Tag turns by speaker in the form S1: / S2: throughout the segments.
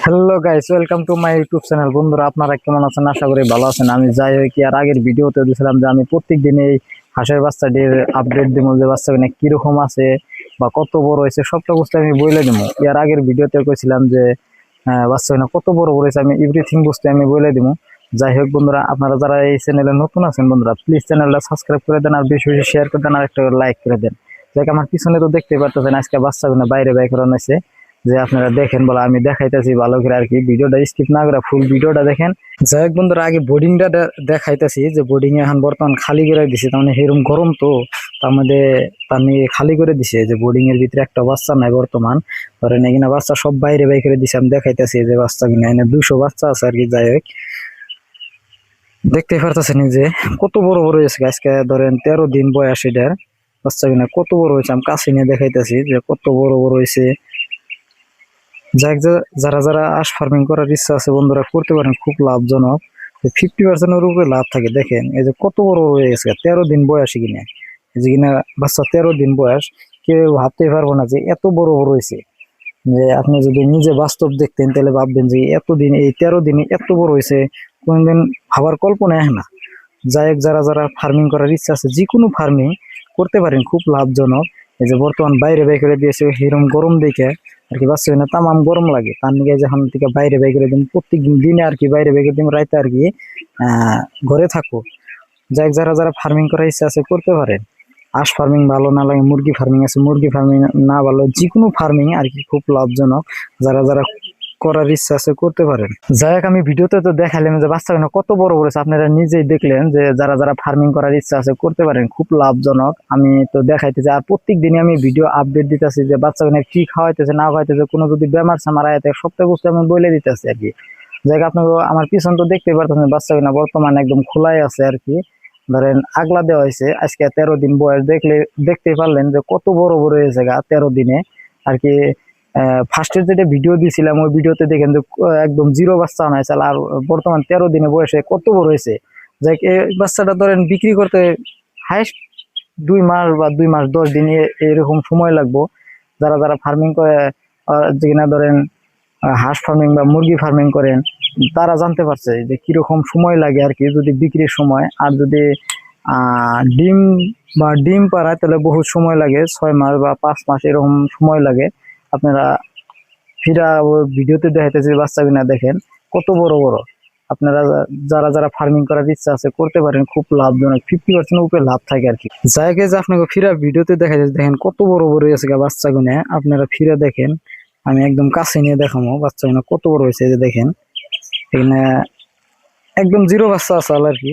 S1: Hello guys, welcome to my YouTube channel. বন্ধুরা, আপনারা কেমন আছেন? আশা করি ভালো আছেন। আমি যাই হোক, আর আগের ভিডিওতে দিয়েছিলাম যে আমি প্রত্যেকদিন এই হাঁসের বাচ্চাটির আপডেট দিব, যে বাচ্চা কিনা কিরকম আছে বা কত বড় হয়েছে সবটা বুঝতে আমি বলে দিব। এর আগের ভিডিওতে কইছিলাম যে বাচ্চা কিনা কত বড় বড় হয়েছে আমি এভরিথিং বুঝতে আমি বলে দিব। যাই হোক বন্ধুরা, আপনারা যারা এই চ্যানেলে নতুন আছেন বন্ধুরা, প্লিজ চ্যানেলটা সাবস্ক্রাইব করে দেন, আর বেশি বেশি শেয়ার করে দেন, আর একটা লাইক করে দেন। যাই আমার পিছনে তো দেখতে পারতেছেন আজকে বাচ্চা কিনা বাইরে বাইর করানো হয়েছে, যে আপনারা দেখেন বলে আমি দেখাইতেছি ভালো করে আর কি। ভিডিওটা স্কিপ না করে ফুল ভিডিওটা দেখেন। যাই হোক বন্ধুরা, আগে বোর্ডিংটা দেখাইতেছি, যে বোর্ডিং এখন বর্তমান খালি করে দিছে, তার মানে এরকম গরম তো তার মধ্যে পানি খালি করে দিছে, যে বোর্ডিং এর ভিতরে একটা বাচ্চা নাই বর্তমান। ধরেন এখানে বাচ্চা সব বাইরে বাইরে করে দিছে। আমি দেখাইতেছি যে বাচ্চা কিনা এখানে 200 বাচ্চা আছে আর কি। যাই হোক, দেখতে পারতেছেন যে কত বড় বড় হয়েছে। আজকে ধরেন 13 দিন বয়স এটার। বাচ্চা কিনা কত বড় হয়েছে আমি কাছে নিয়ে দেখাইতেছি যে কত বড় বড় হয়েছে। যাক, যারা যারা হাঁস ফার্মিং করার ইচ্ছা আছে বন্ধুরা, করতে পারেন, খুব লাভজনক। 50% উপরে লাভ থাকে। দেখেন এই যে কত বড় হয়ে গেছে, 13 দিন বয়সে কিনা, এই যে কিনা বাচ্চা 13 দিন বয়স। কেউ ভাবতেই পারবো না যে এত বড় বড় হয়েছে। যে আপনি যদি নিজে বাস্তব দেখতেন তাহলে ভাববেন যে এতদিন, এই 13 দিনে এত বড় হয়েছে, কোনদিন ভাবার কল্পনা হয় না। যাই হোক, যারা যারা ফার্মিং করার ইচ্ছা আছে, যে কোনো ফার্মিং করতে পারেন, খুব লাভজনক। এই যে বর্তমান বাইরে বের করে দিয়েছে হিরম গরম দেখে আর কি, বাচ্চা না তামাম গরম লাগে, তার নিয়ে যখন থেকে বাইরে বের করে দিন, প্রত্যেক দিনে আর কি বাইরে বের করে দিন, রাইতে আর কি ঘরে থাকো। যাই হোক, যারা যারা ফার্মিং করার ইচ্ছা আছে করতে পারেন। হাঁস ফার্মিং ভালো না লাগে, মুরগি ফার্মিং আছে, মুরগি ফার্মিং না ভালো, যে কোনো ফার্মিং আর কি খুব লাভজনক। যারা যারা করার ইচ্ছা আছে করতে পারেন। যাই হোক, আমি ভিডিওতে তো দেখালাম যে বাচ্চা কত বড় বড় আছে, আপনারা নিজেই দেখলেন যে যারা যারা ফার্মিং করার ইচ্ছা আছে করতে পারেন, খুব লাভজনক। আমি তো দেখাইতেছি, আর প্রত্যেক দিনই আমি ভিডিও আপডেট দিতেছি যে বাচ্চা কি খাওয়াইতেছে না খাওয়াইতেছে, কোনো যদি বেমার সামার আয়তে সবটা বুঝতে আমি বলে দিতেছি আর কি। যাই হোক, আপনাকে আমার পিছন তো দেখতে পারতেছেন বাচ্চা বর্তমানে একদম খোলাই আছে আর কি। ধরেন আগলা দেওয়া হয়েছে, আজকে 13 দিন বয়স, দেখতে পারলেন যে কত বড় বড় হয়েছে 13 দিনে আর কি। ফার্স্টের যেটা ভিডিও দিয়েছিলাম ওই ভিডিওতে দেখেন যে একদম জিরো বাচ্চা আনাইছে, আর বর্তমান 13 দিনে বয়সে কত বড় হয়েছে। যাই এই বাচ্চাটা ধরেন বিক্রি করতে হাইস্ট 2 মাস বা 2 মাস 10 দিন এরকম সময় লাগবো। যারা যারা ফার্মিং করে, যেখানে ধরেন হাঁস ফার্মিং বা মুরগি ফার্মিং করেন, তারা জানতে পারছে যে কিরকম সময় লাগে আর কি, যদি বিক্রির সময়। আর যদি ডিম পাড়ায় তাহলে বহুত সময় লাগে, 6 মাস বা 5 মাস এরকম সময় লাগে। আপনারা ফিরা ভিডিওতে দেখাইতেছে বাচ্চা কিনা দেখেন কত বড় বড়। আপনারা যারা যারা ফার্মিং করার ইচ্ছা আছে করতে পারেন, খুব লাভজনক। 50% উপরে লাভ থাকে আর কি। জায়গায় যে আপনাকে ফিরা ভিডিওতে দেখা যাচ্ছে, দেখেন কত বড় বড় হয়েছে বাচ্চা কিনা। আপনারা ফিরে দেখেন, আমি একদম কাছে নিয়ে দেখাবো বাচ্চা কিনা কত বড় হয়েছে। যে দেখেন এখানে একদম জিরো বাচ্চা আছে আর কি।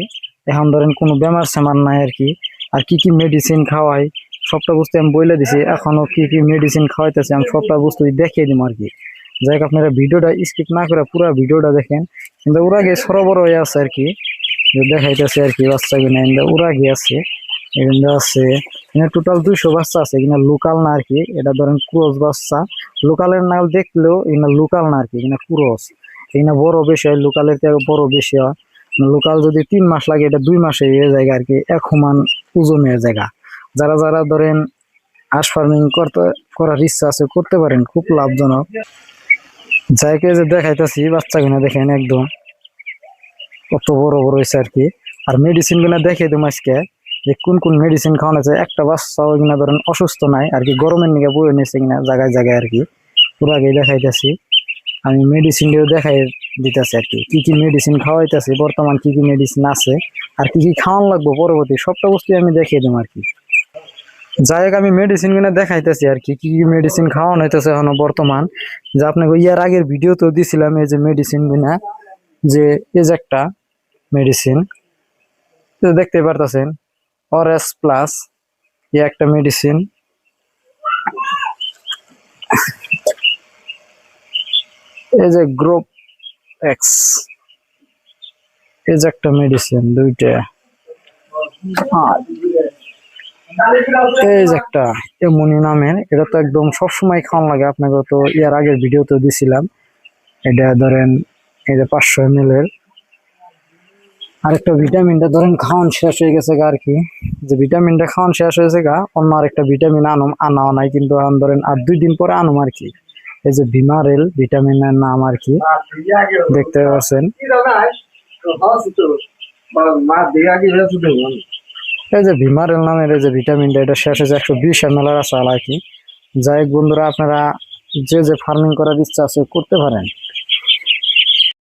S1: এখন ধরেন কোনো বেমার সেমার নাই আর কি। আর কি কি মেডিসিন খাওয়াই সবটা বুঝতে আমি বলে দিছি। এখনো কি কি মেডিসিন খাওয়াইতেছি আমি সবটা বুঝতে দেখিয়ে দিব আর কি। যাই হোক, আপনারা ভিডিওটা স্কিপ না করে পুরো ভিডিওটা দেখেন। কিন্তু ওরা গিয়ে সরবরাহ হয়ে আছে আর কি, দেখাইতেছে আর কি বাচ্চা কিনা। ওরা গিয়ে আছে, এখানে আছে টোটাল 200 বাচ্চা আছে। এখানে লোকাল না আর কি, এটা ধরেন ক্রস বাচ্চা। লোকালের নাল দেখলেও এখানে লোকাল না আর কি, এখানে ক্রস। এখানে বড় বেশি হয়, লোকালের থেকে বড় বেশি হয়। লোকাল যদি 3 মাস লাগে, এটা 2 মাসে হয়ে যায় আর কি, এক সমান ওজনের জায়গা। যারা যারা ধরেন হাঁস ফার্মিং করার ইচ্ছা আছে করতে পারেন, খুব লাভজনক। যাইকে যে দেখাইতেছি বাচ্চা কিনা দেখেন একদম কত বড় বড় হয়েছে আর কি। আর মেডিসিন কিনা দেখে দেবো আজকে, যে কোন কোন মেডিসিন খাওয়ানো আছে। একটা বাচ্চাও কিনা ধরেন অসুস্থ নাই আর কি, গরমের নিকে বয়ে নিয়েছে কিনা জায়গায় জায়গায় আর কি। পুরো আগে দেখাইতেছি, আমি মেডিসিন দিয়েও দেখাই দিতেছি আর কি, কি মেডিসিন খাওয়াইতেছে, বর্তমান কি কি মেডিসিন আছে, আর কি কি খাওয়ান লাগবো পরবর্তী সবটা বস্তু আমি দেখিয়ে দেবো আর কি। যাই হোক, আমি মেডিসিন কিনা দেখাইতেছি আর কি, কি কি মেডিসিন খাওয়ানো হইতেছে এখনো বর্তমান। যে আপনাকে ইয়ার আগের ভিডিও তো দিছিলাম, এই যে মেডিসিন কিনা, যে এই যে একটা মেডিসিন দেখতে পারতেছেন, অরএস প্লাস, এই একটা মেডিসিন। এই যে গ্রোপ এক্স, এই যে একটা মেডিসিন, দুইটা। এই যে একটা এমনি নামের, এটা তো একদম সবসময় খাওয়ান লাগে। আপনাকে তো ইয়ার আগের ভিডিও তো দিছিলাম। এটা ধরেন এই যে 500 ml এর। আরেকটা ভিটামিনটা ধরেন খাওয়ান শেষ হয়ে গেছে গা আর কি, যে ভিটামিনটা খাওয়ান শেষ হয়েছে গা, অন্য আরেকটা ভিটামিন আনাও নাই, কিন্তু ধরেন আর 2 দিন পরে আনুম আর কি। এই যে ভিমারেল ভিটামিনের নাম আর কি, দেখতে পাচ্ছেন। এই যে ভিমারেল নামের এই যে ভিটামিনটা, এটা শেষে যে 120 ml আছে আর কি। যাই হোক বন্ধুরা, আপনারা যে ফার্মিং করার ইচ্ছা আছে করতে পারেন।